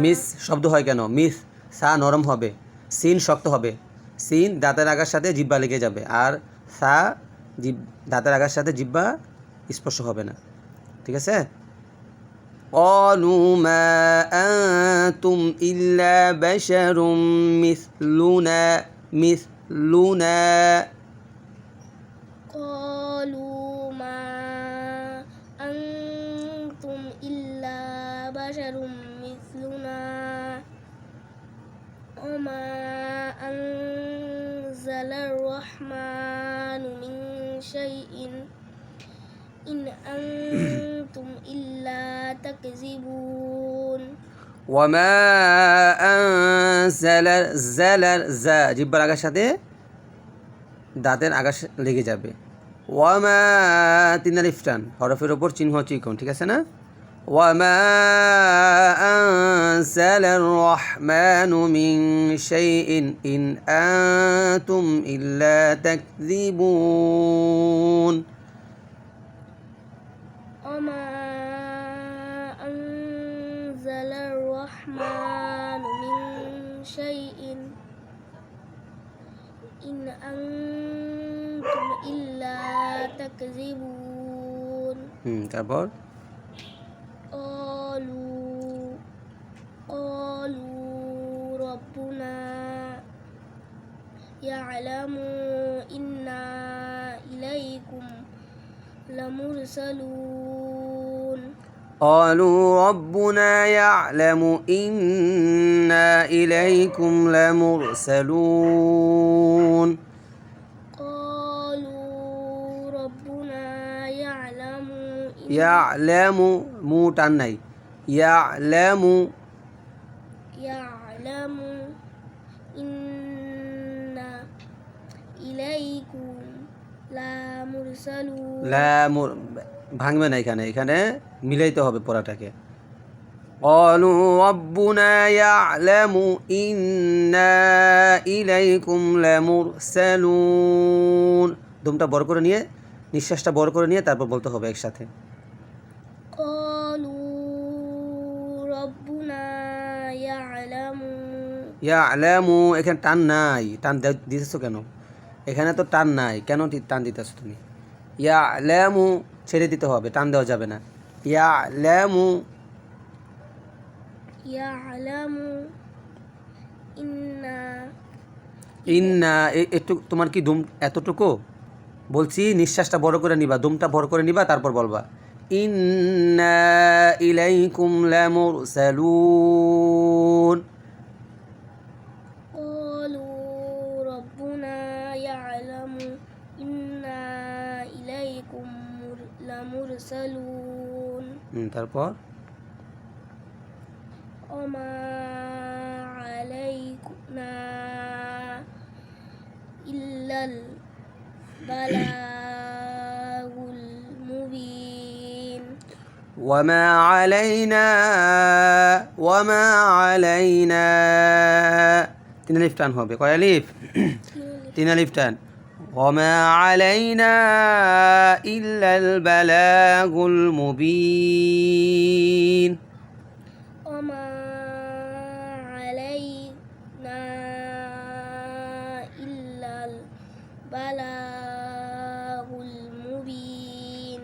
Miss শব্দ হয় কেন? মিস সা নরম হবে, সিন শক্ত হবে। সিন দাঁতের আগার সাথে জিহ্বা লেগে যাবে, আর সা দাঁতের আগার সাথে জিহ্বা স্পর্শ হবে না। ঠিক আছে? قالوا ما أنتم إلا بشر مثلنا مثلنا قالوا ما أنتم إلا بشر مثلنا وما أنزل الرحمن من شيء إن أنتم إلا تكذبون وما أنزل زا জিহ্বার আগার সাথে দাঁতের আগা লেগে যাবে। ওয়ামা তিন আলিফ টান, হরফের ওপর চিহ্ন চিকন। ঠিক আছে না? ওয়ামা আনজালার রহমানু মিন শাইইন ইন আনতুম ইল্লা তাকযিবুন। وما أنزل الرحمن من شيء إن أنتم إلا تكذبون তারপর قالوا ربنا يعلم إنا إليكم لمرسلون قالوا ربنا يعلم إنا إليكم لمرسلون قالوا ربنا يعلم يعلم مو টান নাই, يعلم إنا إليكم لمرسلون ভাঙবে না, এখানে মিলাইতে হবে পড়াটাকে। قالوا ربنا يعلم إنا إليكم لمرسلون। দমটা বড় করে নিয়ে, নিঃশ্বাসটা বড় করে নিয়ে তারপর বলতে হবে একসাথে। قالوا ربنا يعلم এখানে টান নাই, টান দিতেছো কেন? এখানে তো টান নাই, কেন টান দিতেছো তুমি? يعلم ছেড়ে দিতে হবে, টান দেওয়া যাবে না। يعلم ইন্না একটু তোমার কি দম এতটুকু? বলছি নিঃশ্বাসটা বড় করে নিবা, দমটা বড় করে নিবা, তারপর বলবা ইন্না ইলাইকুম লামুরসালুন। قالوا ربنا يعلم إنا إليكم لمرسلون তারপর وما علينا إلا البلاغ المبين وما علينا তিন আলিফ টান হবে। কয় আলিফ? তিন আলিফ টান। وما علينا إلا البلاغ المبين وما علينا إلا البلاغ المبين